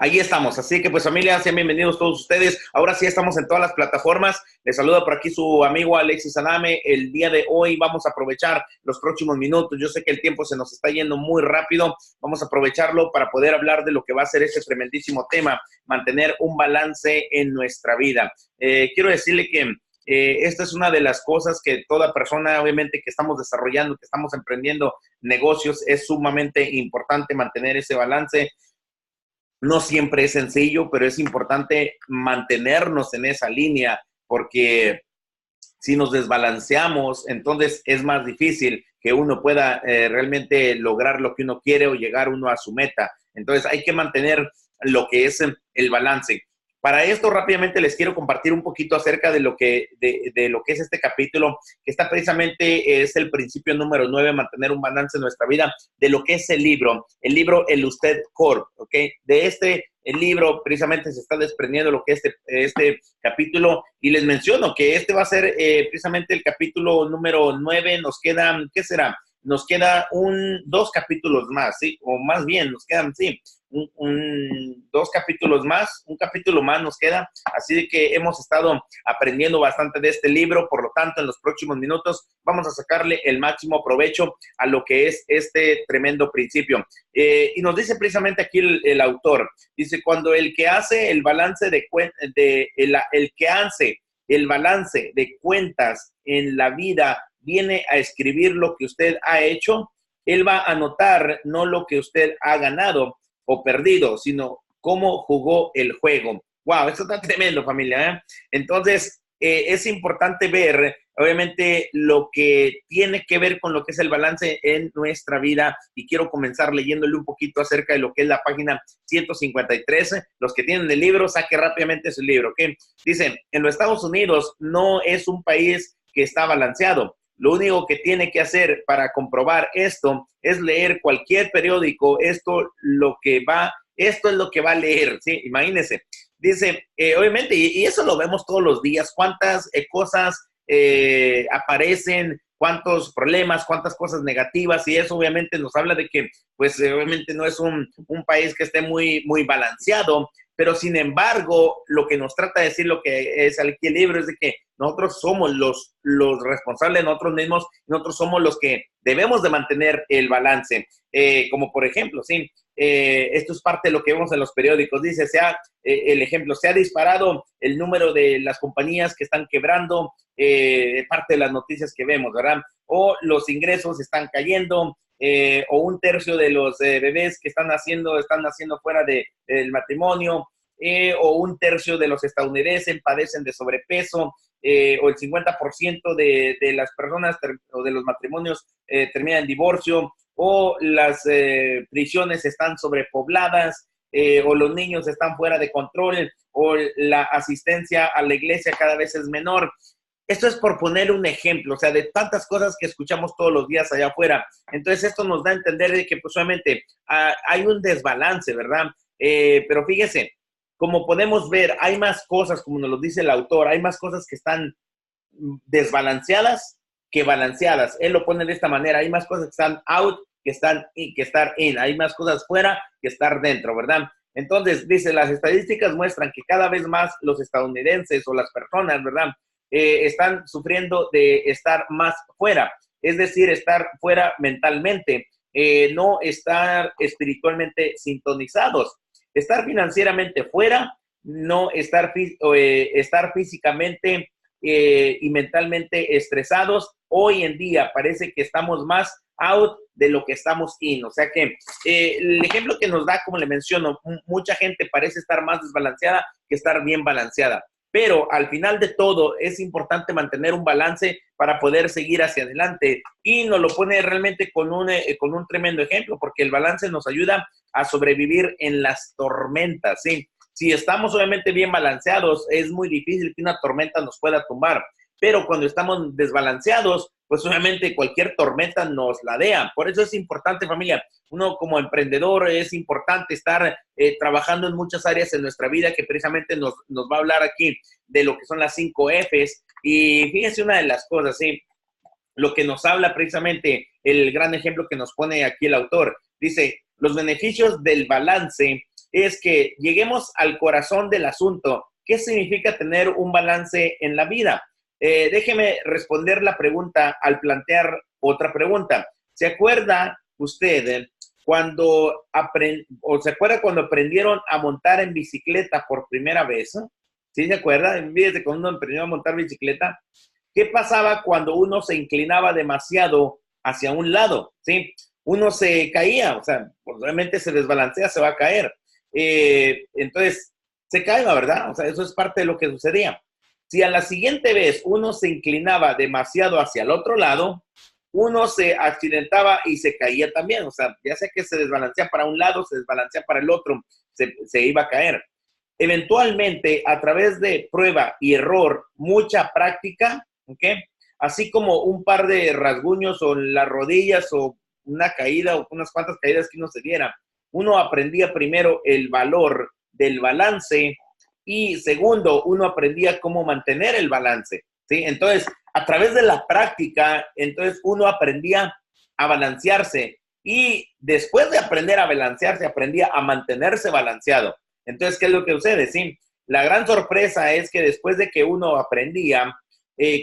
Ahí estamos, así que pues familia, sean bienvenidos todos ustedes. Ahora sí estamos en todas las plataformas. Les saluda por aquí su amigo Alexis Aname. El día de hoy vamos a aprovechar los próximos minutos. Yo sé que el tiempo se nos está yendo muy rápido. Vamos a aprovecharlo para poder hablar de lo que va a ser este tremendísimo tema, mantener un balance en nuestra vida. Quiero decirle que esta es una de las cosas que toda persona, obviamente, que estamos desarrollando, que estamos emprendiendo negocios, es sumamente importante mantener ese balance. No siempre es sencillo, pero es importante mantenernos en esa línea, porque si nos desbalanceamos, entonces es más difícil que uno pueda realmente lograr lo que uno quiere o llegar uno a su meta. Entonces hay que mantener lo que es el balance. Para esto rápidamente les quiero compartir un poquito acerca de lo que, de lo que es este capítulo, que está precisamente, es el principio número 9, mantener un balance en nuestra vida, de lo que es el libro El Usted Corp, ¿ok? De el libro precisamente se está desprendiendo lo que es este capítulo, y les menciono que este va a ser precisamente el capítulo número 9. Nos quedan, ¿qué será? Nos queda dos capítulos más, ¿sí? O más bien, nos quedan, sí, dos capítulos más, un capítulo más nos queda, así de que hemos estado aprendiendo bastante de este libro. Por lo tanto, en los próximos minutos vamos a sacarle el máximo provecho a lo que es este tremendo principio. Y nos dice precisamente aquí el autor, dice, cuando el que hace el balance el que hace el balance de cuentas en la vida viene a escribir lo que usted ha hecho, él va a anotar no lo que usted ha ganado o perdido, sino cómo jugó el juego. Wow, esto está tremendo, familia, ¿eh? Entonces, es importante ver, obviamente, lo que tiene que ver con lo que es el balance en nuestra vida, y quiero comenzar leyéndole un poquito acerca de lo que es la página 153. Los que tienen el libro, saque rápidamente su libro, ¿ok? Dicen, en los Estados Unidos no es un país que está balanceado. Lo único que tiene que hacer para comprobar esto es leer cualquier periódico. Esto es lo que va a leer, ¿sí? Imagínense. Dice, obviamente, y eso lo vemos todos los días, cuántas cosas aparecen, cuántos problemas, cuántas cosas negativas, y eso obviamente nos habla de que, pues, obviamente no es un país que esté muy, muy balanceado. Pero sin embargo, lo que nos trata de decir lo que es aquí el libro es de que nosotros somos los responsables de nosotros mismos, nosotros somos los que debemos de mantener el balance. Como por ejemplo, sí, esto es parte de lo que vemos en los periódicos. Dice, el ejemplo, se ha disparado el número de las compañías que están quebrando, parte de las noticias que vemos, ¿verdad? O los ingresos están cayendo, o un tercio de los bebés que están naciendo fuera del matrimonio, o un tercio de los estadounidenses padecen de sobrepeso, o el 50% de las personas o de los matrimonios terminan en divorcio, o las prisiones están sobrepobladas, o los niños están fuera de control, o la asistencia a la iglesia cada vez es menor. Esto es por poner un ejemplo, o sea, de tantas cosas que escuchamos todos los días allá afuera. Entonces, esto nos da a entender de que, pues, obviamente, hay un desbalance, ¿verdad? Pero fíjese, como podemos ver, hay más cosas, como nos lo dice el autor, hay más cosas que están desbalanceadas que balanceadas. Él lo pone de esta manera, hay más cosas que están out que estar in, hay más cosas fuera que estar dentro, ¿verdad? Entonces, dice, las estadísticas muestran que cada vez más los estadounidenses o las personas, ¿verdad?, están sufriendo de estar más fuera, es decir, estar fuera mentalmente, no estar espiritualmente sintonizados, estar financieramente fuera, no estar, estar físicamente y mentalmente estresados. Hoy en día parece que estamos más out de lo que estamos in, o sea que el ejemplo que nos da, como le menciono, mucha gente parece estar más desbalanceada que estar bien balanceada. Pero al final de todo es importante mantener un balance para poder seguir hacia adelante. Y nos lo pone realmente con un tremendo ejemplo, porque el balance nos ayuda a sobrevivir en las tormentas, ¿sí? Si estamos obviamente bien balanceados, es muy difícil que una tormenta nos pueda tumbar. Pero cuando estamos desbalanceados, pues obviamente cualquier tormenta nos ladea. Por eso es importante, familia, uno como emprendedor es importante estar trabajando en muchas áreas en nuestra vida, que precisamente nos va a hablar aquí de lo que son las 5 Fs. Y fíjense una de las cosas, ¿sí? Lo que nos habla precisamente el gran ejemplo que nos pone aquí el autor. Dice, los beneficios del balance es que lleguemos al corazón del asunto. ¿Qué significa tener un balance en la vida? Déjeme responder la pregunta al plantear otra pregunta. ¿Se acuerda usted cuando se acuerda cuando aprendieron a montar en bicicleta por primera vez? ¿Sí se acuerda? Fíjese, cuando uno aprendió a montar bicicleta, ¿qué pasaba cuando uno se inclinaba demasiado hacia un lado? ¿Sí? Uno se caía, o sea, pues, obviamente se desbalancea, se va a caer. Entonces, se cae, ¿verdad? O sea, eso es parte de lo que sucedía. Si a la siguiente vez uno se inclinaba demasiado hacia el otro lado, uno se accidentaba y se caía también. O sea, ya sea que se desbalancea para un lado, se desbalancea para el otro, se iba a caer. Eventualmente, a través de prueba y error, mucha práctica, ¿ok? Así como un par de rasguños o las rodillas o una caída o unas cuantas caídas que uno se diera, uno aprendía primero el valor del balance y segundo, uno aprendía cómo mantener el balance, ¿sí? Entonces, a través de la práctica, entonces uno aprendía a balancearse y después de aprender a balancearse, aprendía a mantenerse balanceado. Entonces, ¿qué es lo que sucede? Sí, la gran sorpresa es que después de que uno aprendía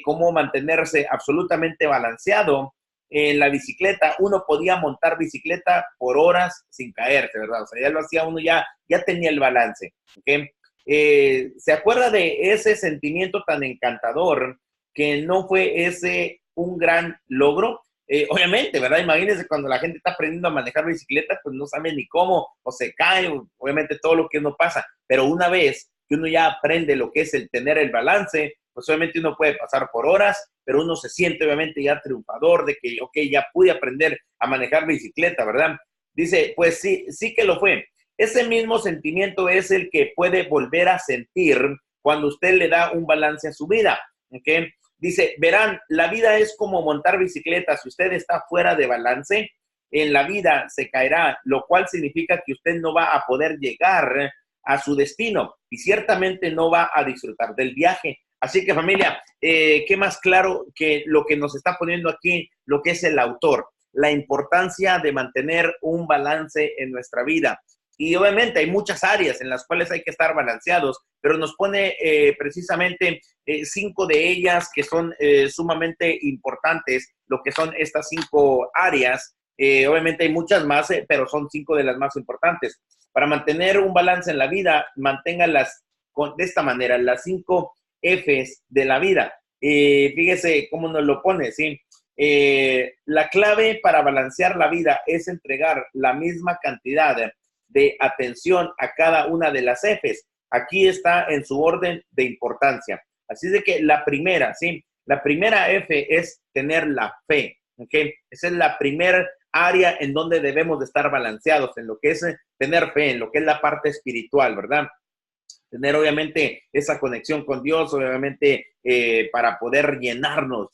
cómo mantenerse absolutamente balanceado en la bicicleta, uno podía montar bicicleta por horas sin caerse, ¿verdad? O sea, ya lo hacía uno, ya tenía el balance, ¿ok? ¿Se acuerda de ese sentimiento tan encantador que no fue ese un gran logro? Obviamente, ¿verdad? Imagínense cuando la gente está aprendiendo a manejar bicicleta, pues no sabe ni cómo, o se cae, obviamente todo lo que uno pasa, pero una vez que uno ya aprende lo que es el tener el balance, pues obviamente uno puede pasar por horas, pero uno se siente obviamente ya triunfador de que, ok, ya pude aprender a manejar bicicleta, ¿verdad? Dice, pues sí, sí que lo fue. Ese mismo sentimiento es el que puede volver a sentir cuando usted le da un balance a su vida, ¿ok? Dice, verán, la vida es como montar bicicleta. Si usted está fuera de balance, en la vida se caerá, lo cual significa que usted no va a poder llegar a su destino y ciertamente no va a disfrutar del viaje. Así que familia, ¿qué más claro que lo que nos está poniendo aquí, lo que es el autor? La importancia de mantener un balance en nuestra vida. Y obviamente hay muchas áreas en las cuales hay que estar balanceados, pero nos pone precisamente 5 de ellas que son sumamente importantes, lo que son estas 5 áreas. Obviamente hay muchas más, pero son 5 de las más importantes. Para mantener un balance en la vida, manténgalas de esta manera, las 5 Fs de la vida. Fíjese cómo nos lo pone, ¿sí? La clave para balancear la vida es entregar la misma cantidad de atención a cada una de las Fs. Aquí está en su orden de importancia. Así de que la primera, ¿sí? La primera F es tener la fe, ¿ok? Esa es la primera área en donde debemos de estar balanceados, en lo que es tener fe, en lo que es la parte espiritual, ¿verdad? Tener obviamente esa conexión con Dios, obviamente para poder llenarnos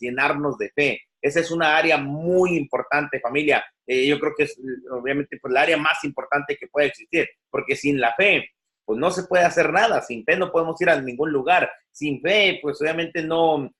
de fe. Esa es una área muy importante, familia. Yo creo que es obviamente pues, la área más importante que puede existir, porque sin la fe, pues no se puede hacer nada. Sin fe no podemos ir a ningún lugar. Sin fe, pues obviamente no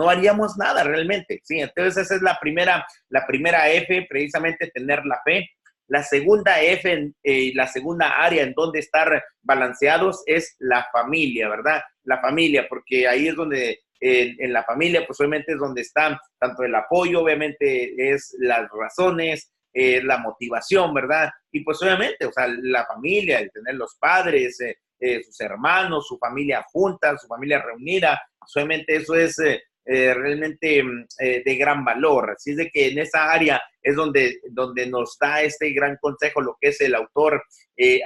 haríamos nada realmente. Sí, entonces esa es la primera F, precisamente tener la fe. La segunda F, la segunda área en donde estar balanceados es la familia, ¿verdad? La familia, porque ahí es donde, en la familia, pues obviamente es donde está tanto el apoyo, obviamente es las razones, la motivación, ¿verdad? Y pues obviamente, o sea, la familia, el tener los padres, sus hermanos, su familia junta, su familia reunida, pues obviamente eso es realmente de gran valor. Así es de que en esa área es donde nos da este gran consejo lo que es el autor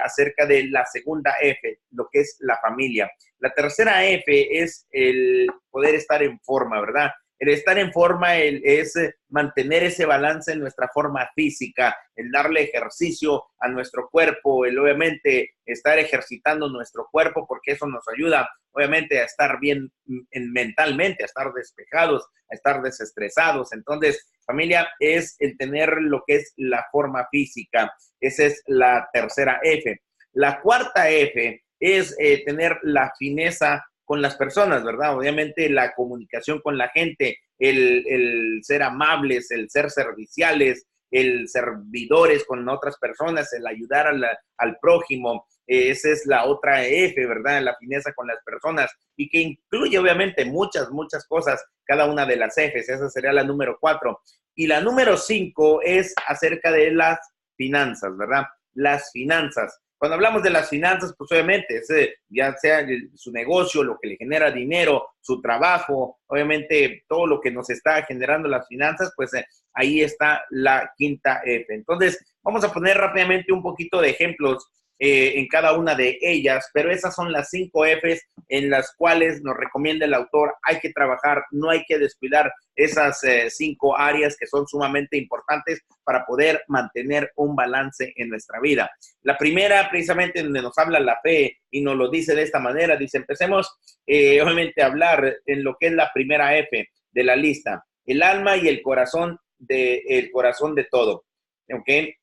acerca de la segunda F, lo que es la familia. La tercera F es el poder estar en forma, ¿verdad? El estar en forma es mantener ese balance en nuestra forma física, el darle ejercicio a nuestro cuerpo, el obviamente estar ejercitando nuestro cuerpo, porque eso nos ayuda obviamente a estar bien mentalmente, a estar despejados, a estar desestresados. Entonces, familia, es el tener lo que es la forma física. Esa es la tercera F. La cuarta F es tener la fineza con las personas, ¿verdad? Obviamente la comunicación con la gente, el ser amables, el ser serviciales, el servidores con otras personas, el ayudar al prójimo. Esa es la otra F, ¿verdad? La fineza con las personas y que incluye obviamente muchas cosas, cada una de las Fs. Esa sería la número 4. Y la número 5 es acerca de las finanzas, ¿verdad? Las finanzas. Cuando hablamos de las finanzas, pues obviamente, ya sea su negocio, lo que le genera dinero, su trabajo, obviamente todo lo que nos está generando las finanzas, pues ahí está la quinta F. Entonces, vamos a poner rápidamente un poquito de ejemplos en cada una de ellas, pero esas son las 5 Fs en las cuales nos recomienda el autor. Hay que trabajar, no hay que descuidar esas 5 áreas que son sumamente importantes para poder mantener un balance en nuestra vida. La primera, precisamente, donde nos habla la fe y nos lo dice de esta manera, dice, empecemos obviamente a hablar en lo que es la primera F de la lista, el alma y el corazón de todo. Okay.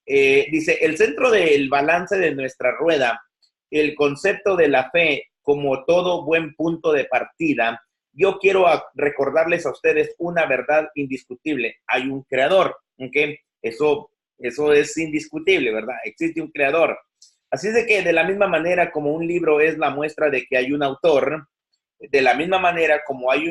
Dice, el centro del balance de nuestra rueda, el concepto de la fe como todo buen punto de partida. Yo quiero recordarles a ustedes una verdad indiscutible. Hay un creador, ¿okay? Eso es indiscutible, ¿verdad? Existe un creador. Así es de que de la misma manera como un libro es la muestra de que hay un autor, de la misma manera como hay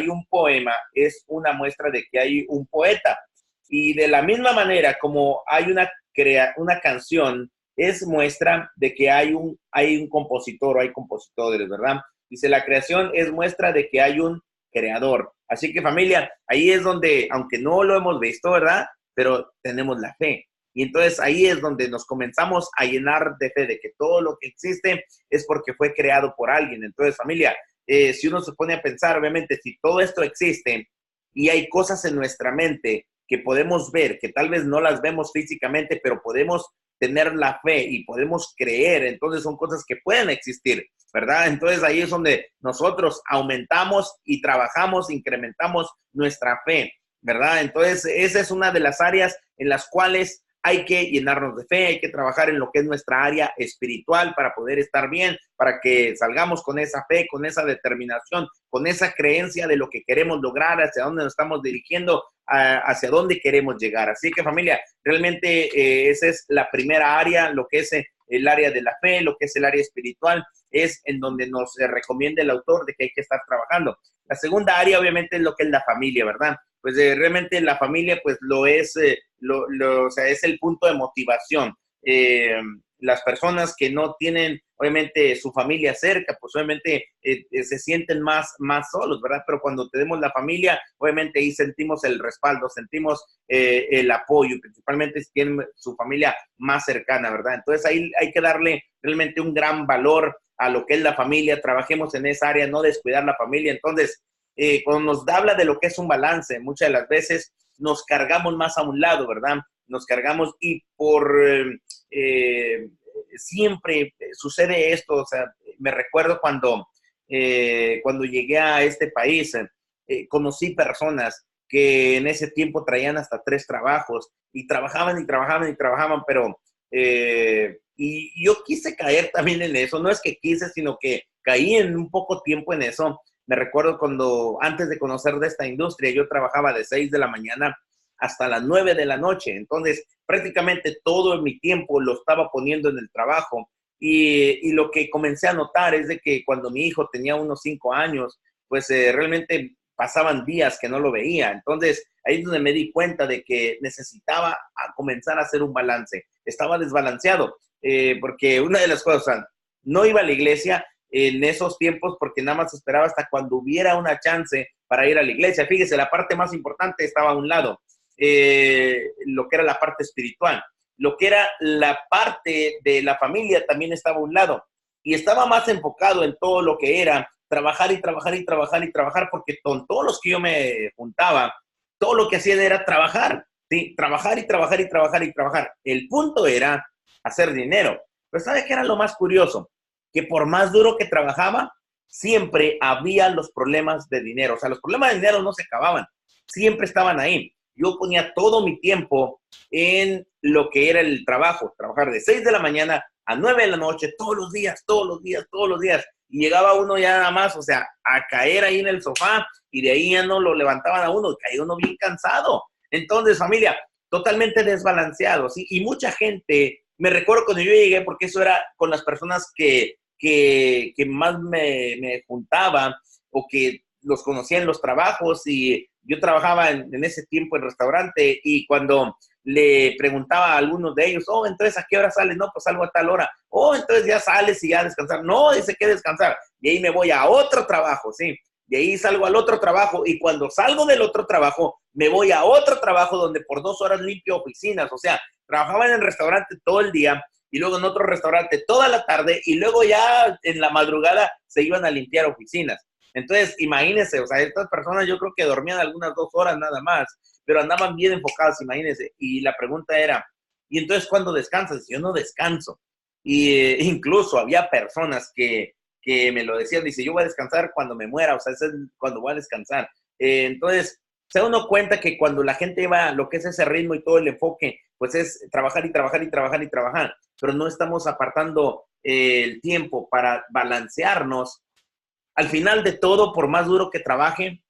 un poema, es una muestra de que hay un poeta. Y de la misma manera como hay una canción, es muestra de que hay un compositor o hay compositores, ¿verdad? Dice, la creación es muestra de que hay un creador. Así que, familia, ahí es donde, aunque no lo hemos visto, ¿verdad? Pero tenemos la fe. Y entonces ahí es donde nos comenzamos a llenar de fe, de que todo lo que existe es porque fue creado por alguien. Entonces, familia, si uno se pone a pensar, obviamente, si todo esto existe y hay cosas en nuestra mente que podemos ver, que tal vez no las vemos físicamente, pero podemos tener la fe y podemos creer, entonces son cosas que pueden existir, ¿verdad? Entonces ahí es donde nosotros aumentamos y trabajamos, incrementamos nuestra fe, ¿verdad? Entonces esa es una de las áreas en las cuales hay que llenarnos de fe, hay que trabajar en lo que es nuestra área espiritual para poder estar bien, para que salgamos con esa fe, con esa determinación, con esa creencia de lo que queremos lograr, hacia dónde nos estamos dirigiendo, hacia dónde queremos llegar. Así que, familia, realmente esa es la primera área, lo que es el área de la fe, lo que es el área espiritual, es en donde nos recomienda el autor de que hay que estar trabajando. La segunda área, obviamente, es lo que es la familia, ¿verdad? Pues realmente la familia, pues lo es, o sea, es el punto de motivación. Las personas que no tienen, obviamente, su familia cerca, pues obviamente se sienten más solos, ¿verdad? Pero cuando tenemos la familia, obviamente ahí sentimos el respaldo, sentimos el apoyo, principalmente si tienen su familia más cercana, ¿verdad? Entonces ahí hay que darle realmente un gran valor a lo que es la familia, trabajemos en esa área, no descuidar la familia. Entonces, cuando nos habla de lo que es un balance, muchas de las veces nos cargamos más a un lado, ¿verdad? Nos cargamos y siempre sucede esto. O sea, me recuerdo cuando llegué a este país, conocí personas que en ese tiempo traían hasta 3 trabajos y trabajaban y trabajaban y trabajaban, pero y yo quise caer también en eso. No es que quise, sino que caí en un poco tiempo en eso. Me recuerdo cuando, antes de conocer de esta industria, yo trabajaba de 6 de la mañana hasta las 9 de la noche. Entonces, prácticamente todo mi tiempo lo estaba poniendo en el trabajo. Y lo que comencé a notar es de que cuando mi hijo tenía unos 5 años, pues realmente pasaban días que no lo veía. Entonces, ahí es donde me di cuenta de que necesitaba comenzar a hacer un balance. Estaba desbalanceado, porque una de las cosas, no iba a la iglesia en esos tiempos porque nada más esperaba hasta cuando hubiera una chance para ir a la iglesia. Fíjese, la parte más importante estaba a un lado, lo que era la parte espiritual. Lo que era la parte de la familia también estaba a un lado. Y estaba más enfocado en todo lo que era trabajar y trabajar y trabajar y trabajar, porque con todos los que yo me juntaba, todo lo que hacían era trabajar, ¿sí? Trabajar y trabajar y trabajar y trabajar. El punto era hacer dinero. Pero ¿sabe qué era lo más curioso? Que por más duro que trabajaba, siempre había los problemas de dinero. O sea, los problemas de dinero no se acababan, siempre estaban ahí. Yo ponía todo mi tiempo en lo que era el trabajo, trabajar de 6 de la mañana a 9 de la noche, todos los días, todos los días, todos los días. Y llegaba uno ya nada más, o sea, a caer ahí en el sofá, y de ahí ya no lo levantaban a uno, caía uno bien cansado. Entonces, familia, totalmente desbalanceado, ¿sí? Y mucha gente, me recuerdo cuando yo llegué, porque eso era con las personas que más me juntaba o que los conocía en los trabajos, y yo trabajaba en ese tiempo en restaurante, y cuando le preguntaba a algunos de ellos, oh, entonces, ¿a qué hora sales? No, pues salgo a tal hora. Oh, entonces ya sales y ya a descansar. No, dice que descansar. Y ahí me voy a otro trabajo, ¿sí? De ahí salgo al otro trabajo, y cuando salgo del otro trabajo, me voy a otro trabajo donde por 2 horas limpio oficinas. O sea, trabajaba en el restaurante todo el día, y luego en otro restaurante toda la tarde, y luego ya en la madrugada se iban a limpiar oficinas. Entonces, imagínense, o sea, estas personas yo creo que dormían algunas 2 horas nada más, pero andaban bien enfocados, imagínense. Y la pregunta era, ¿y entonces cuándo descansas? Yo no descanso. Y incluso había personas que me lo decían, dice, yo voy a descansar cuando me muera, o sea, ese es cuando voy a descansar. Entonces, se da uno cuenta que cuando la gente va, lo que es ese ritmo y todo el enfoque, pues es trabajar y trabajar y trabajar y trabajar, pero no estamos apartando el tiempo para balancearnos. Al final de todo, por más duro que trabaje,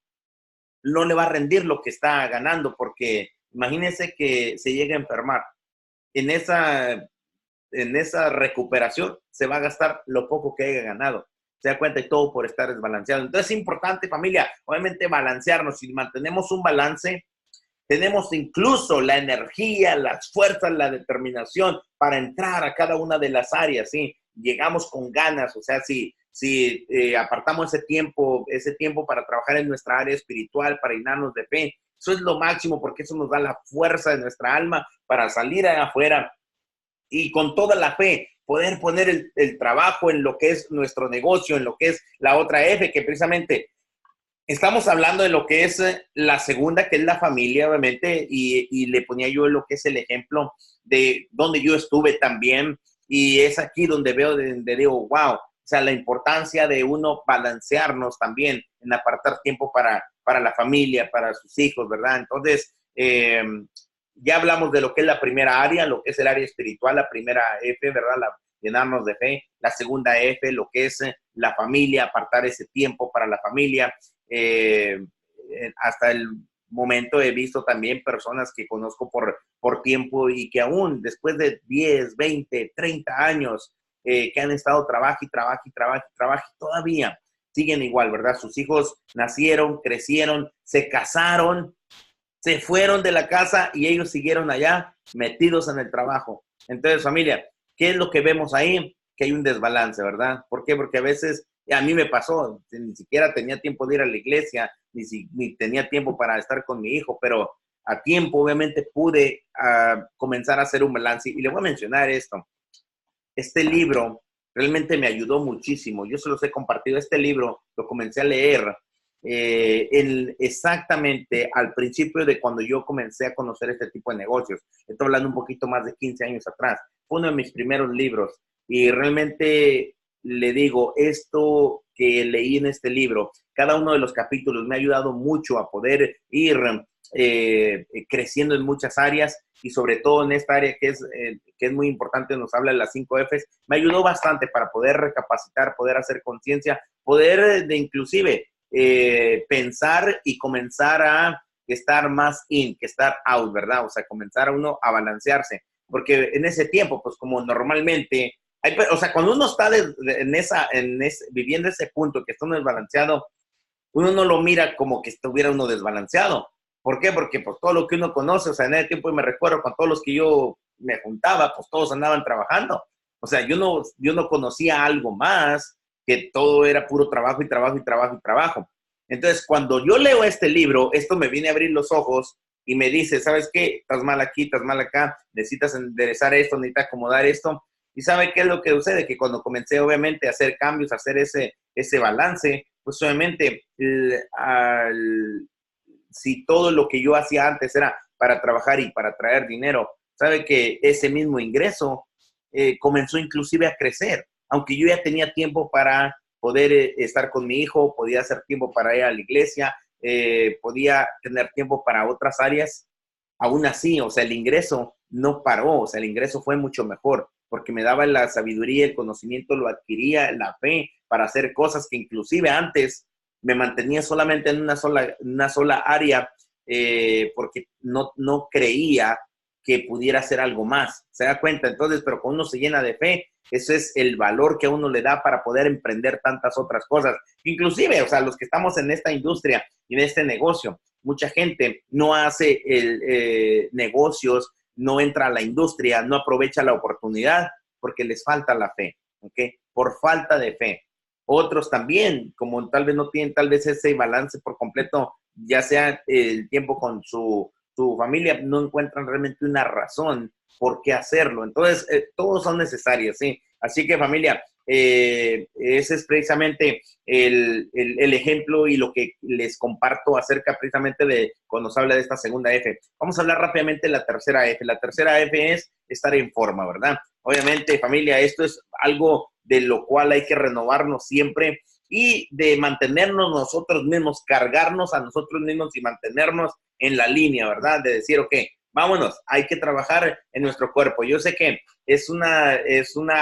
no le va a rendir lo que está ganando, porque imagínense que se llega a enfermar. En esa recuperación se va a gastar lo poco que haya ganado. Se da cuenta, y todo por estar desbalanceado. Entonces es importante, familia, obviamente balancearnos. Si mantenemos un balance, tenemos incluso la energía, las fuerzas, la determinación para entrar a cada una de las áreas, ¿sí? Llegamos con ganas, o sea, si apartamos ese tiempo para trabajar en nuestra área espiritual, para llenarnos de fe, eso es lo máximo, porque eso nos da la fuerza de nuestra alma para salir afuera y con toda la fe poder poner el trabajo en lo que es nuestro negocio, en lo que es la otra F, que precisamente estamos hablando de lo que es la segunda, que es la familia, obviamente, y le ponía yo lo que es el ejemplo de donde yo estuve también, y es aquí donde veo, donde digo, wow, o sea, la importancia de uno balancearnos también en apartar tiempo para la familia, para sus hijos, ¿verdad? Entonces, ya hablamos de lo que es la primera área, lo que es el área espiritual, la primera F, ¿verdad? Llenarnos de fe. La segunda F, lo que es la familia, apartar ese tiempo para la familia. Hasta el momento he visto también personas que conozco por tiempo, y que aún después de 10, 20, 30 años que han estado trabaje y trabaje y trabaje y trabaje, todavía siguen igual, ¿verdad? Sus hijos nacieron, crecieron, se casaron, se fueron de la casa, y ellos siguieron allá metidos en el trabajo. Entonces, familia, ¿qué es lo que vemos ahí? Que hay un desbalance, ¿verdad? ¿Por qué? Porque a veces, a mí me pasó, ni siquiera tenía tiempo de ir a la iglesia, ni tenía tiempo para estar con mi hijo, pero a tiempo obviamente pude comenzar a hacer un balance. Y le voy a mencionar esto. Este libro realmente me ayudó muchísimo. Yo se los he compartido. Este libro lo comencé a leer exactamente al principio de cuando yo comencé a conocer este tipo de negocios. Estoy hablando un poquito más de 15 años atrás. Fue uno de mis primeros libros, y realmente le digo, esto que leí en este libro, cada uno de los capítulos me ha ayudado mucho a poder ir creciendo en muchas áreas, y sobre todo en esta área que es muy importante, nos habla de las 5 Fs. Me ayudó bastante para poder recapacitar, poder hacer conciencia, poder inclusive pensar y comenzar a estar más in que estar out, ¿verdad? O sea, comenzar a uno a balancearse, porque en ese tiempo, pues como normalmente, o sea, cuando uno está viviendo ese punto que está uno desbalanceado, uno no lo mira como que estuviera uno desbalanceado. ¿Por qué? Porque pues todo lo que uno conoce, o sea, en ese tiempo me recuerdo con todos los que yo me juntaba, pues todos andaban trabajando. O sea, yo no conocía algo más, que todo era puro trabajo y trabajo y trabajo y trabajo. Entonces, cuando yo leo este libro, esto me viene a abrir los ojos y me dice, ¿sabes qué? Estás mal aquí, estás mal acá, necesitas enderezar esto, necesitas acomodar esto. ¿Y sabe qué es lo que sucede? Que cuando comencé, obviamente, a hacer cambios, a hacer ese balance, pues obviamente, si todo lo que yo hacía antes era para trabajar y para traer dinero, sabe que ese mismo ingreso comenzó inclusive a crecer, aunque yo ya tenía tiempo para poder estar con mi hijo, podía hacer tiempo para ir a la iglesia, podía tener tiempo para otras áreas. Aún así, o sea, el ingreso no paró, o sea, el ingreso fue mucho mejor, porque me daba la sabiduría, el conocimiento, lo adquiría, la fe para hacer cosas que inclusive antes me mantenía solamente en una sola área, porque no creía que pudiera ser algo más. ¿Se da cuenta? Entonces, pero cuando uno se llena de fe, ese es el valor que a uno le da para poder emprender tantas otras cosas. Inclusive, o sea, los que estamos en esta industria y en este negocio, mucha gente no hace negocios, no entra a la industria, no aprovecha la oportunidad porque les falta la fe, ¿ok? Por falta de fe. Otros también, como tal vez no tienen tal vez ese balance por completo, ya sea el tiempo con su familia, no encuentran realmente una razón por qué hacerlo. Entonces, todos son necesarios, ¿sí? Así que familia, ese es precisamente el ejemplo y lo que les comparto acerca precisamente de cuando se habla de esta segunda F. Vamos a hablar rápidamente de la tercera F. La tercera F es estar en forma, ¿verdad? Obviamente, familia, esto es algo de lo cual hay que renovarnos siempre y de mantenernos nosotros mismos, cargarnos a nosotros mismos y mantenernos en la línea, ¿verdad? De decir, ok, vámonos, hay que trabajar en nuestro cuerpo. Yo sé que es una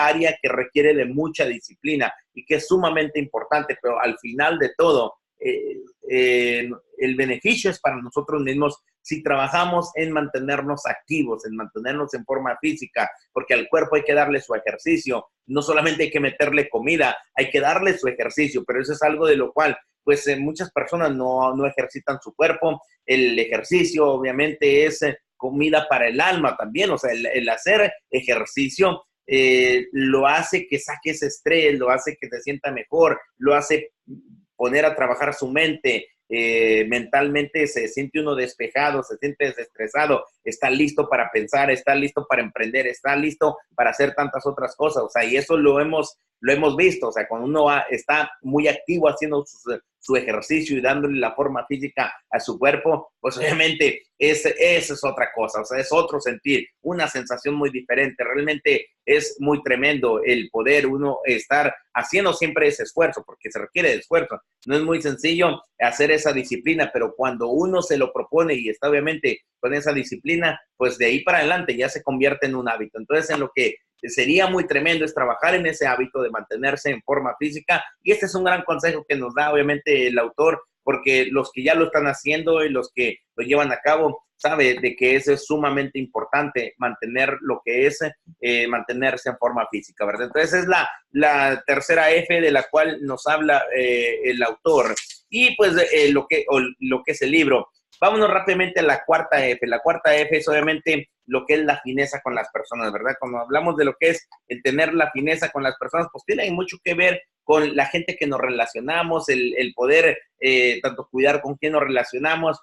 área que requiere de mucha disciplina y que es sumamente importante, pero al final de todo, el beneficio es para nosotros mismos si trabajamos en mantenernos activos, en mantenernos en forma física, porque al cuerpo hay que darle su ejercicio, no solamente hay que meterle comida, hay que darle su ejercicio, pero eso es algo de lo cual pues muchas personas no ejercitan su cuerpo. El ejercicio obviamente es comida para el alma también, o sea, el hacer ejercicio lo hace que saque ese estrés, lo hace que te sienta mejor, lo hace poner a trabajar su mente, mentalmente se siente uno despejado, se siente desestresado, está listo para pensar, está listo para emprender, está listo para hacer tantas otras cosas, o sea, y eso lo hemos visto, o sea, cuando uno está muy activo haciendo su ejercicio y dándole la forma física a su cuerpo, pues obviamente esa es otra cosa, o sea, es otro sentir, una sensación muy diferente, realmente es muy tremendo el poder uno estar haciendo siempre ese esfuerzo, porque se requiere de esfuerzo, no es muy sencillo hacer esa disciplina, pero cuando uno se lo propone y está obviamente con esa disciplina, pues de ahí para adelante ya se convierte en un hábito. Entonces, en lo que sería muy tremendo es trabajar en ese hábito de mantenerse en forma física, y este es un gran consejo que nos da obviamente el autor, porque los que ya lo están haciendo y los que lo llevan a cabo sabe de que eso es sumamente importante, mantener lo que es mantenerse en forma física, ¿verdad? Entonces es la tercera F de la cual nos habla el autor, y pues lo que es el libro. Vámonos rápidamente a la cuarta F. La cuarta F es obviamente lo que es la fineza con las personas, ¿verdad? Cuando hablamos de lo que es el tener la fineza con las personas, pues tiene mucho que ver con la gente que nos relacionamos, el poder tanto cuidar con quién nos relacionamos,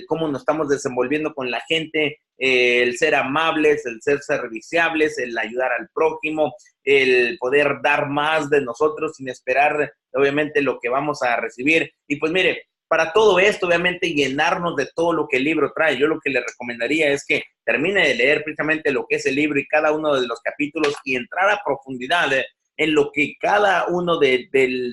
cómo nos estamos desenvolviendo con la gente, el ser amables, el ser serviciables, el ayudar al prójimo, el poder dar más de nosotros sin esperar, obviamente, lo que vamos a recibir. Y pues mire, para todo esto, obviamente, llenarnos de todo lo que el libro trae. Yo lo que le recomendaría es que termine de leer precisamente lo que es el libro y cada uno de los capítulos y entrar a profundidad en lo que cada uno de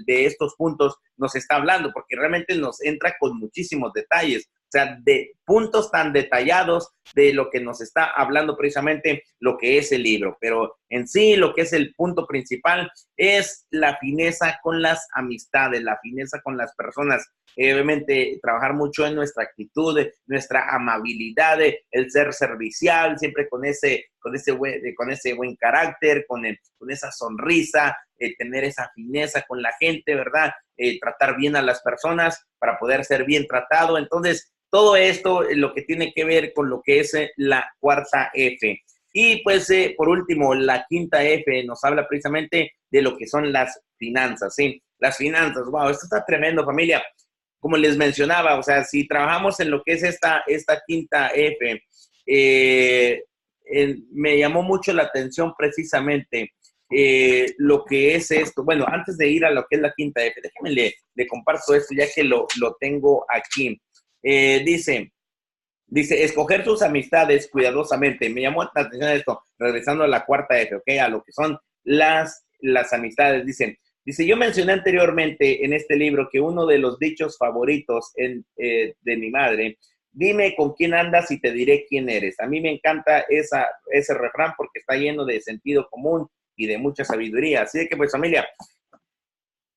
estos puntos nos está hablando, porque realmente nos entra con muchísimos detalles, o sea, de puntos tan detallados de lo que nos está hablando precisamente lo que es el libro. Pero en sí, lo que es el punto principal es la fineza con las amistades, la fineza con las personas. Obviamente, trabajar mucho en nuestra actitud, nuestra amabilidad, el ser servicial, siempre con ese buen carácter, con esa sonrisa, tener esa fineza con la gente, ¿verdad? Tratar bien a las personas para poder ser bien tratado. Entonces, todo esto lo que tiene que ver con lo que es la cuarta F. Y pues, por último, la quinta F nos habla precisamente de lo que son las finanzas, ¿sí? Las finanzas, wow, esto está tremendo, familia. Como les mencionaba, o sea, si trabajamos en lo que es esta quinta F, me llamó mucho la atención precisamente lo que es esto. Bueno, antes de ir a lo que es la quinta F, déjenme le comparto esto ya que lo tengo aquí. Dice, escoger tus amistades cuidadosamente. Me llamó la atención esto, regresando a la cuarta F, ¿ok? A lo que son las amistades. Dice, yo mencioné anteriormente en este libro que uno de los dichos favoritos de mi madre, dime con quién andas y te diré quién eres. A mí me encanta ese refrán porque está lleno de sentido común y de mucha sabiduría. Así que, pues, familia,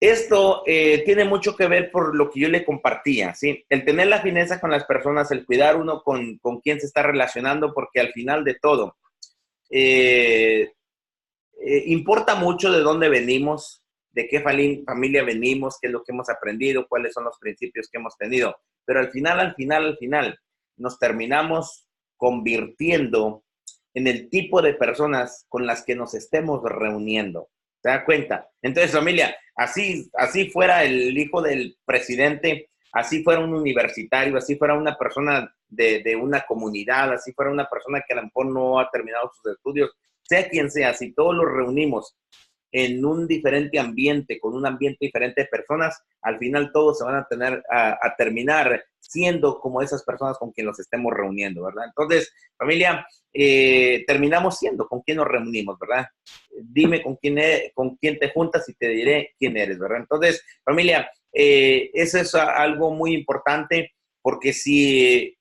Esto tiene mucho que ver por lo que yo le compartía, ¿sí? El tener la fineza con las personas, el cuidar uno con quién se está relacionando, porque al final de todo, eh, importa mucho de dónde venimos, de qué familia venimos, qué es lo que hemos aprendido, cuáles son los principios que hemos tenido. Pero al final, nos terminamos convirtiendo en el tipo de personas con las que nos estemos reuniendo. ¿Se da cuenta? Entonces, familia, así fuera el hijo del presidente, así fuera un universitario, así fuera una persona de una comunidad, así fuera una persona que a lo mejor no ha terminado sus estudios, sea quien sea, si todos los reunimos en un diferente ambiente, con un ambiente diferente de personas, al final todos se van a tener a terminar siendo como esas personas con quien los estemos reuniendo, ¿verdad? Entonces, familia, terminamos siendo con quién nos reunimos, ¿verdad? Dime con quién te juntas y te diré quién eres, ¿verdad? Entonces, familia, eso es algo muy importante porque si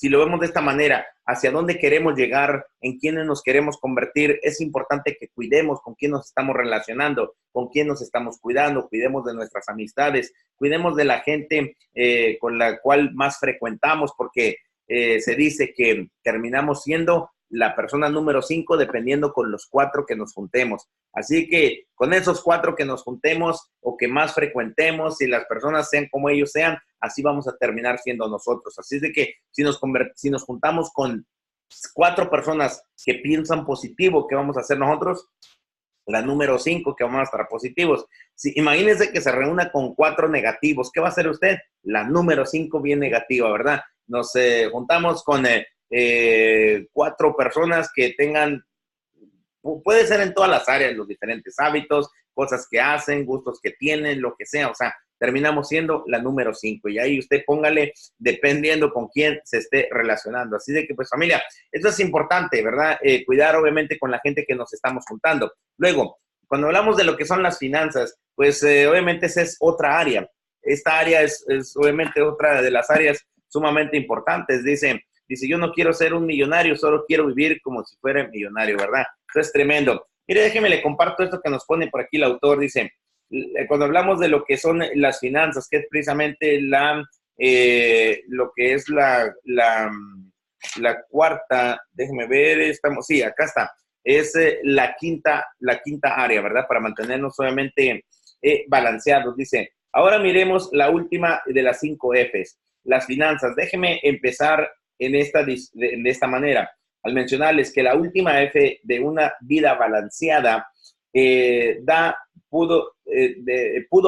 lo vemos de esta manera, hacia dónde queremos llegar, en quiénes nos queremos convertir, es importante que cuidemos con quién nos estamos relacionando, con quién nos estamos cuidando, cuidemos de nuestras amistades, cuidemos de la gente con la cual más frecuentamos, porque se dice que terminamos siendo la persona número 5 dependiendo con los 4 que nos juntemos. Así que con esos 4 que nos juntemos o que más frecuentemos, si las personas sean como ellos sean, así vamos a terminar siendo nosotros. Así es de que si nos juntamos con 4 personas que piensan positivo, ¿qué vamos a hacer nosotros? La número 5, que vamos a estar positivos. Si, imagínense que se reúna con 4 negativos, ¿qué va a hacer usted? La número 5 bien negativa, ¿verdad? Nos juntamos con 4 personas que tengan, puede ser en todas las áreas, los diferentes hábitos, cosas que hacen, gustos que tienen, lo que sea, o sea, terminamos siendo la número 5 y ahí usted póngale dependiendo con quién se esté relacionando. Así de que, pues familia, esto es importante, ¿verdad? Cuidar obviamente con la gente que nos estamos juntando. Luego, cuando hablamos de lo que son las finanzas, pues obviamente esa es otra área. Esta área es obviamente otra de las áreas sumamente importantes. Dice, yo no quiero ser un millonario, solo quiero vivir como si fuera millonario, ¿verdad? Eso es tremendo. Mire, déjeme, le comparto esto que nos pone por aquí el autor. Dice, cuando hablamos de lo que son las finanzas, que es precisamente lo que es la cuarta, déjeme ver, sí, acá está, es la quinta área, ¿verdad? Para mantenernos obviamente balanceados. Dice, ahora miremos la última de las 5 Fs, las finanzas. Déjeme empezar de esta manera, al mencionarles que la última F de una vida balanceada pudo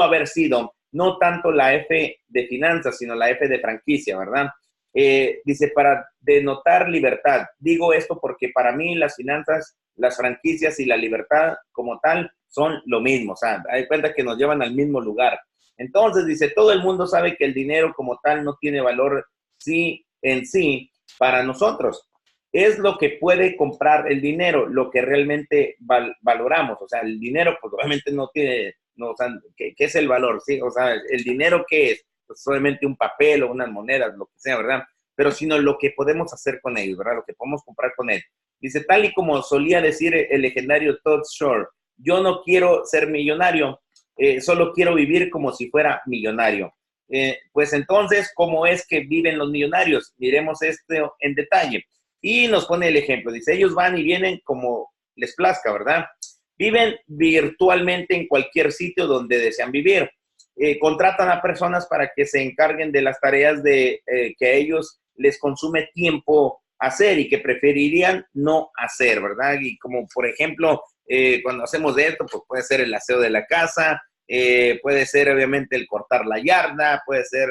haber sido no tanto la F de finanzas, sino la F de franquicia, ¿verdad? Dice, para denotar libertad. Digo esto porque para mí las finanzas, las franquicias y la libertad como tal son lo mismo. O sea, hay cuenta que nos llevan al mismo lugar. Entonces, dice, todo el mundo sabe que el dinero como tal no tiene valor en sí para nosotros. Es lo que puede comprar el dinero, lo que realmente valoramos. O sea, el dinero, pues obviamente no tiene, no, o sea, ¿qué es el valor? ¿Sí? O sea, el dinero, ¿qué es? Pues solamente un papel o unas monedas, lo que sea, ¿verdad? Pero sino lo que podemos hacer con ellos, ¿verdad? Lo que podemos comprar con él. Dice, tal y como solía decir el legendario Todd Shore, yo no quiero ser millonario, solo quiero vivir como si fuera millonario. Pues entonces, ¿cómo es que viven los millonarios? Miremos esto en detalle. Y nos pone el ejemplo. Dice, ellos van y vienen como les plazca, ¿verdad? Viven virtualmente en cualquier sitio donde desean vivir. Contratan a personas para que se encarguen de las tareas que a ellos les consume tiempo hacer y que preferirían no hacer, ¿verdad? Y como, por ejemplo, cuando hacemos de esto, pues puede ser el aseo de la casa, puede ser obviamente el cortar la yarda, puede ser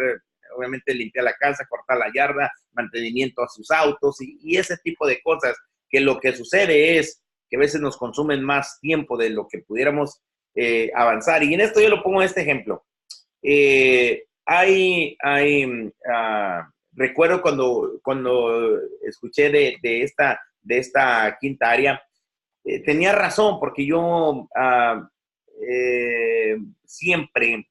obviamente limpiar la casa, cortar la yarda, mantenimiento a sus autos y ese tipo de cosas, que lo que sucede es que a veces nos consumen más tiempo de lo que pudiéramos avanzar. Y en esto yo lo pongo en este ejemplo. Recuerdo cuando escuché de esta quinta área, tenía razón, porque yo siempre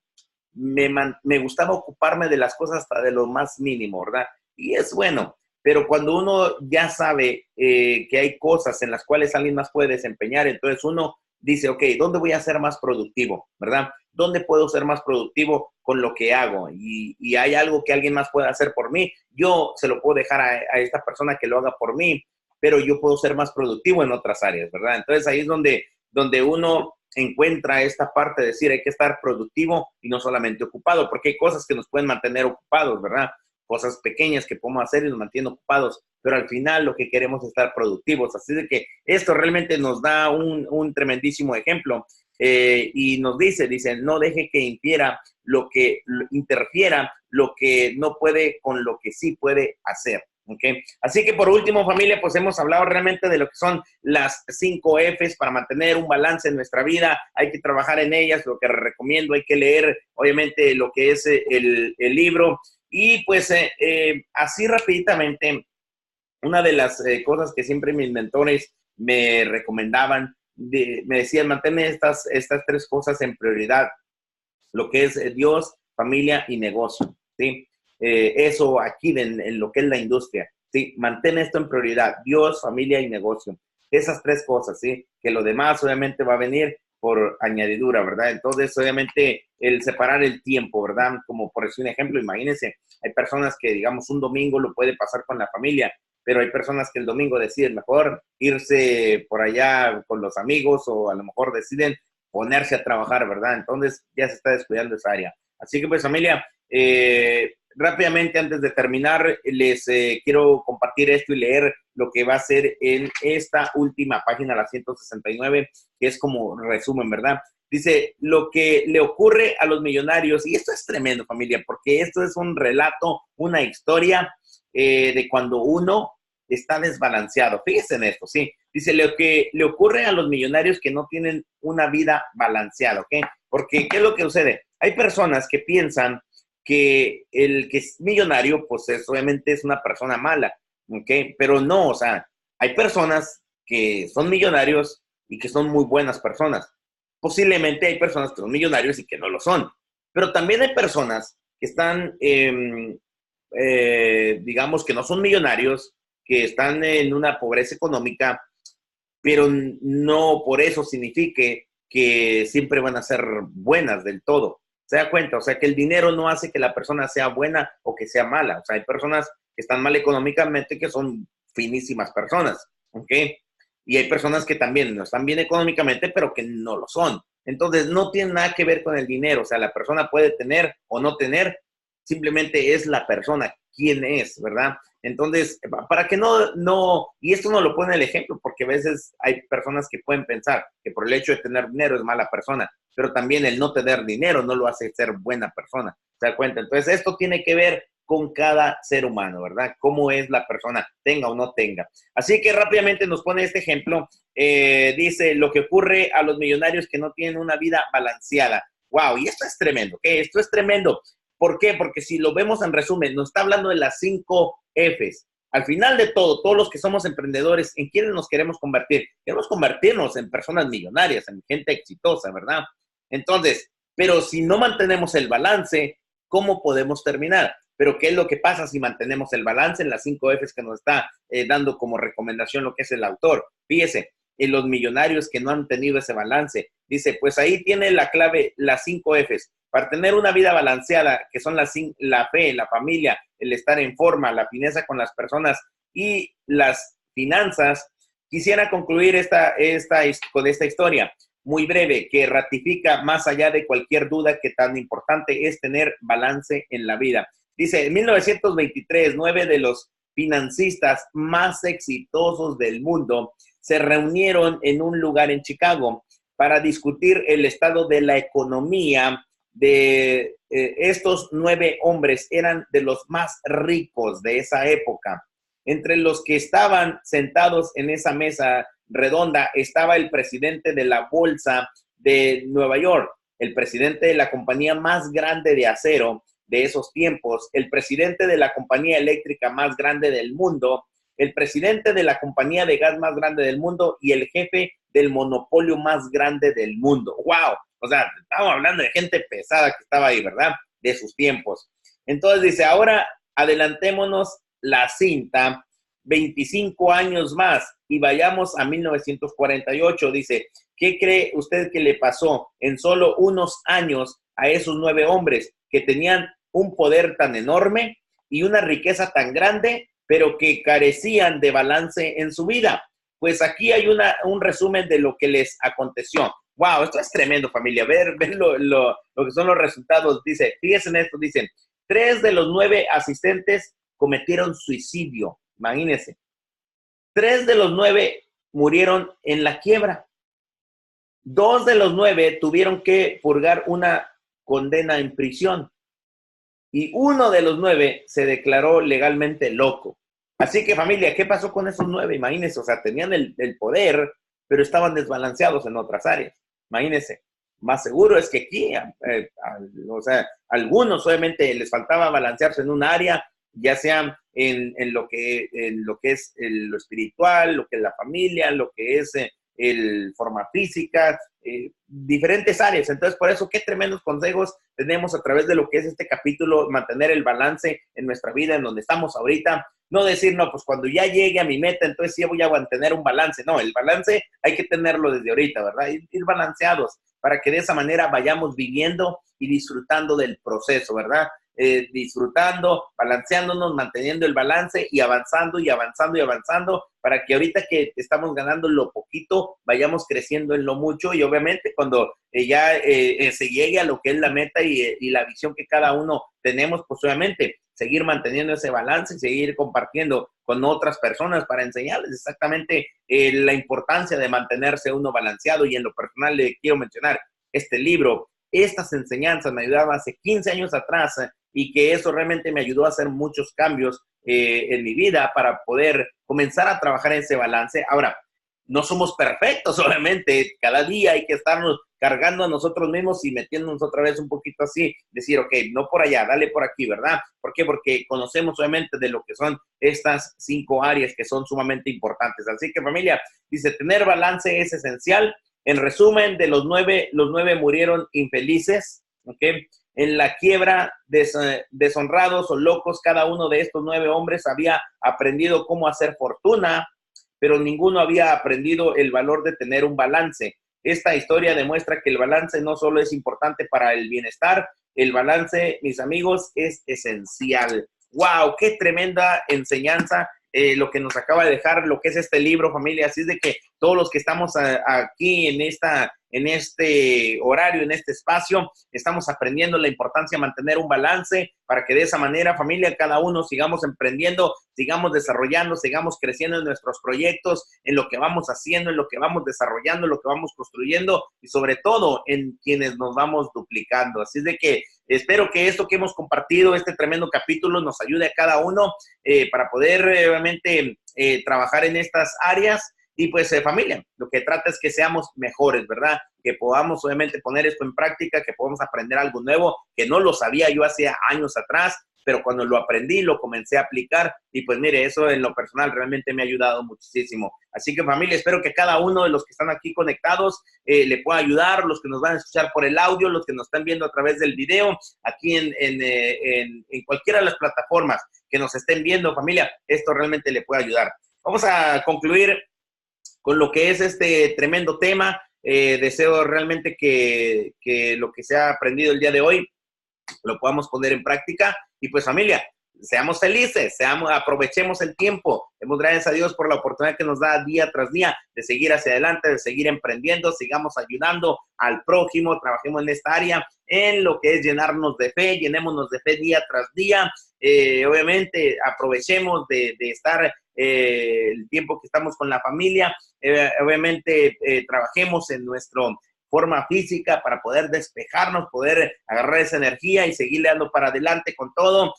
me gustaba ocuparme de las cosas hasta de lo más mínimo, ¿verdad? Y es bueno, pero cuando uno ya sabe que hay cosas en las cuales alguien más puede desempeñar, entonces uno dice, ok, ¿dónde voy a ser más productivo, verdad? ¿Dónde puedo ser más productivo con lo que hago? Y hay algo que alguien más puede hacer por mí, yo se lo puedo dejar a esta persona que lo haga por mí, pero yo puedo ser más productivo en otras áreas, ¿verdad? Entonces ahí es donde uno encuentra esta parte de decir hay que estar productivo y no solamente ocupado, porque hay cosas que nos pueden mantener ocupados, ¿verdad? Cosas pequeñas que podemos hacer y nos mantienen ocupados, pero al final lo que queremos es estar productivos. Así de que esto realmente nos da un tremendísimo ejemplo y nos dice, no deje que interfiera lo que no puede con lo que sí puede hacer. Okay. Así que por último, familia, pues hemos hablado realmente de lo que son las 5 Fs para mantener un balance en nuestra vida. Hay que trabajar en ellas, lo que recomiendo, hay que leer, obviamente, lo que es el libro. Y pues así rapiditamente, una de las cosas que siempre mis mentores me recomendaban, me decían, mantén estas 3 cosas en prioridad, lo que es Dios, familia y negocio, ¿sí? Eso aquí en lo que es la industria, ¿sí? Mantén esto en prioridad, Dios, familia y negocio. Esas 3 cosas, ¿sí? Que lo demás obviamente va a venir por añadidura, ¿verdad? Entonces, obviamente, el separar el tiempo, ¿verdad? Como por decir un ejemplo, imagínense, hay personas que, digamos, un domingo lo puede pasar con la familia, pero hay personas que el domingo deciden mejor irse por allá con los amigos o a lo mejor deciden ponerse a trabajar, ¿verdad? Entonces ya se está descuidando esa área. Así que pues familia, rápidamente antes de terminar, les quiero compartir esto y leer lo que va a ser en esta última página, la 169, que es como resumen, ¿verdad? Dice, lo que le ocurre a los millonarios, y esto es tremendo, familia, porque esto es un relato, una historia de cuando uno está desbalanceado. Fíjense en esto, ¿sí? Dice, lo que le ocurre a los millonarios que no tienen una vida balanceada, ¿ok? Porque, ¿qué es lo que sucede? Hay personas que piensan que el que es millonario, pues obviamente es una persona mala, ¿ok? Pero no, o sea, hay personas que son millonarios y que son muy buenas personas. Posiblemente hay personas que son millonarios y que no lo son. Pero también hay personas que están, digamos, que no son millonarios, que están en una pobreza económica, pero no por eso signifique que siempre van a ser buenas del todo. ¿Se da cuenta? O sea, que el dinero no hace que la persona sea buena o que sea mala. O sea, hay personas que están mal económicamente que son finísimas personas, ¿ok? Y hay personas que también no están bien económicamente, pero que no lo son. Entonces, no tiene nada que ver con el dinero. O sea, la persona puede tener o no tener, simplemente es la persona, quién es, ¿verdad? Entonces, para que y esto no lo pone el ejemplo, porque a veces hay personas que pueden pensar que por el hecho de tener dinero es mala persona, pero también el no tener dinero no lo hace ser buena persona, ¿se da cuenta? Entonces, esto tiene que ver con cada ser humano, ¿verdad? Cómo es la persona, tenga o no tenga. Así que rápidamente nos pone este ejemplo, dice, lo que ocurre a los millonarios que no tienen una vida balanceada. Wow, y esto es tremendo, ¿ok? Esto es tremendo. ¿Por qué? Porque si lo vemos en resumen, nos está hablando de las 5 Fs. Al final de todo, todos los que somos emprendedores, ¿en quiénes nos queremos convertir? Queremos convertirnos en personas millonarias, en gente exitosa, ¿verdad? Entonces, pero si no mantenemos el balance, ¿cómo podemos terminar? Pero ¿qué es lo que pasa si mantenemos el balance en las 5 Fs que nos está dando como recomendación lo que es el autor? Fíjese, en los millonarios que no han tenido ese balance. Dice, pues ahí tiene la clave, las 5 Fs. Para tener una vida balanceada, que son la fe, la familia, el estar en forma, la fineza con las personas y las finanzas, quisiera concluir con esta historia muy breve que ratifica más allá de cualquier duda que tan importante es tener balance en la vida. Dice, en 1923, 9 de los financistas más exitosos del mundo se reunieron en un lugar en Chicago para discutir el estado de la economía de estos 9 hombres. Eran de los más ricos de esa época. Entre los que estaban sentados en esa mesa redonda estaba el presidente de la Bolsa de Nueva York, el presidente de la compañía más grande de acero de esos tiempos, el presidente de la compañía eléctrica más grande del mundo, el presidente de la compañía de gas más grande del mundo y el jefe del monopolio más grande del mundo. ¡Wow! O sea, estamos hablando de gente pesada que estaba ahí, ¿verdad? De sus tiempos. Entonces dice, ahora adelantémonos la cinta 25 años más y vayamos a 1948. Dice, ¿Qué cree usted que le pasó en solo unos años a esos 9 hombres que tenían un poder tan enorme y una riqueza tan grande, pero que carecían de balance en su vida? Pues aquí hay un resumen de lo que les aconteció. Wow, esto es tremendo, familia. Ver lo que son los resultados. Dice, fíjense en esto, dicen, 3 de los 9 asistentes cometieron suicidio. Imagínense. 3 de los 9 murieron en la quiebra. 2 de los 9 tuvieron que purgar una condena en prisión. Y 1 de los 9 se declaró legalmente loco. Así que, familia, ¿qué pasó con esos 9? Imagínense, o sea, tenían el poder, pero estaban desbalanceados en otras áreas. Imagínense. Más seguro es que aquí, o sea, algunos obviamente les faltaba balancearse en un área, ya sea en lo que es lo espiritual, lo que es la familia, lo que es el forma física, diferentes áreas. Entonces, por eso, qué tremendos consejos tenemos a través de lo que es este capítulo, mantener el balance en nuestra vida, en donde estamos ahorita. No decir, no, pues cuando ya llegue a mi meta, entonces sí voy a mantener un balance. No, el balance hay que tenerlo desde ahorita, ¿verdad? Ir balanceados para que de esa manera vayamos viviendo y disfrutando del proceso, ¿verdad? Disfrutando, balanceándonos, manteniendo el balance y avanzando y avanzando y avanzando para que ahorita que estamos ganando lo poquito, vayamos creciendo en lo mucho y obviamente cuando ya se llegue a lo que es la meta y la visión que cada uno tenemos, pues obviamente seguir manteniendo ese balance y seguir compartiendo con otras personas para enseñarles exactamente la importancia de mantenerse uno balanceado. Y en lo personal le quiero mencionar este libro. Estas enseñanzas me ayudaban hace 15 años atrás y que eso realmente me ayudó a hacer muchos cambios en mi vida para poder comenzar a trabajar en ese balance. Ahora, no somos perfectos, obviamente, cada día hay que estarnos cargando a nosotros mismos y metiéndonos otra vez un poquito así, decir, ok, no por allá, dale por aquí, ¿verdad? ¿Por qué? Porque conocemos obviamente de lo que son estas 5 áreas que son sumamente importantes. Así que, familia, dice, tener balance es esencial. En resumen, de los 9 murieron infelices, ¿ok? En la quiebra, deshonrados o locos, cada uno de estos 9 hombres había aprendido cómo hacer fortuna, pero ninguno había aprendido el valor de tener un balance. Esta historia demuestra que el balance no solo es importante para el bienestar, el balance, mis amigos, es esencial. ¡Wow! ¡Qué tremenda enseñanza! Lo que nos acaba de dejar, lo que es este libro, familia. Así es de que todos los que estamos aquí en este horario, en este espacio, estamos aprendiendo la importancia de mantener un balance para que de esa manera, familia, cada uno sigamos emprendiendo, sigamos desarrollando, sigamos creciendo en nuestros proyectos, en lo que vamos haciendo, en lo que vamos desarrollando, en lo que vamos construyendo y sobre todo en quienes nos vamos duplicando. Así es de que espero que esto que hemos compartido, este tremendo capítulo, nos ayude a cada uno para poder obviamente trabajar en estas áreas. Y pues familia, lo que trata es que seamos mejores, ¿verdad? Que podamos obviamente poner esto en práctica, que podamos aprender algo nuevo, que no lo sabía yo hace años atrás, pero cuando lo aprendí, lo comencé a aplicar y pues mire, eso en lo personal realmente me ha ayudado muchísimo. Así que familia, espero que cada uno de los que están aquí conectados le pueda ayudar, los que nos van a escuchar por el audio, los que nos están viendo a través del video, aquí en cualquiera de las plataformas que nos estén viendo, familia, esto realmente le puede ayudar. Vamos a concluir con lo que es este tremendo tema. Deseo realmente que lo que se ha aprendido el día de hoy lo podamos poner en práctica. Y pues familia, seamos felices, aprovechemos el tiempo. Demos gracias a Dios por la oportunidad que nos da día tras día de seguir hacia adelante, de seguir emprendiendo, sigamos ayudando al prójimo, trabajemos en esta área, en lo que es llenarnos de fe, llenémonos de fe día tras día. Obviamente aprovechemos de estar el tiempo que estamos con la familia, obviamente trabajemos en nuestra forma física para poder despejarnos, poder agarrar esa energía y seguirle dando para adelante con todo.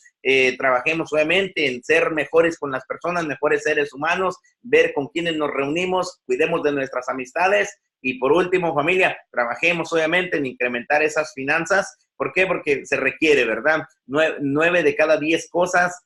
Trabajemos obviamente en ser mejores con las personas, mejores seres humanos, ver con quiénes nos reunimos, cuidemos de nuestras amistades y por último, familia, trabajemos obviamente en incrementar esas finanzas. ¿Por qué? Porque se requiere, ¿verdad? 9 de cada 10 cosas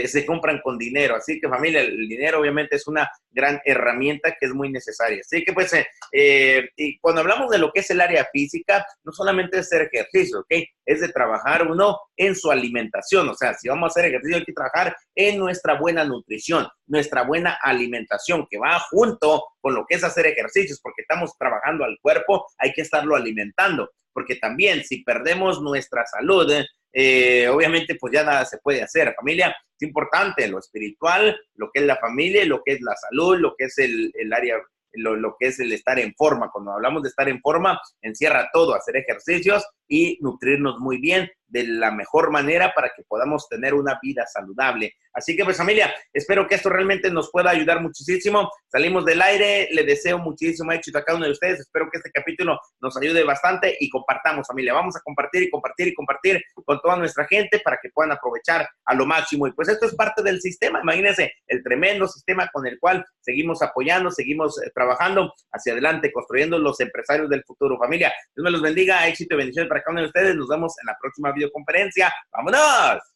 se compran con dinero. Así que familia, el dinero obviamente es una gran herramienta que es muy necesaria. Así que pues, y cuando hablamos de lo que es el área física, no solamente es hacer ejercicio, ¿ok? Es de trabajar uno en su alimentación. O sea, si vamos a hacer ejercicio, hay que trabajar en nuestra buena nutrición, nuestra buena alimentación, que va junto con lo que es hacer ejercicios, porque estamos trabajando al cuerpo, hay que estarlo alimentando, porque también si perdemos nuestra salud, obviamente pues ya nada se puede hacer. Familia, es importante lo espiritual, lo que es la familia, lo que es la salud, lo que es el área, lo que es el estar en forma. Cuando hablamos de estar en forma, encierra todo, hacer ejercicios y nutrirnos muy bien de la mejor manera para que podamos tener una vida saludable. Así que pues familia, espero que esto realmente nos pueda ayudar muchísimo. Salimos del aire, le deseo muchísimo éxito a cada uno de ustedes. Espero que este capítulo nos ayude bastante y compartamos, familia. Vamos a compartir y compartir y compartir con toda nuestra gente para que puedan aprovechar a lo máximo. Y pues esto es parte del sistema. Imagínense el tremendo sistema con el cual seguimos apoyando, seguimos trabajando hacia adelante, construyendo los empresarios del futuro. Familia, Dios me los bendiga, éxito y bendiciones para cada uno de ustedes. Nos vemos en la próxima videoconferencia. ¡Vámonos!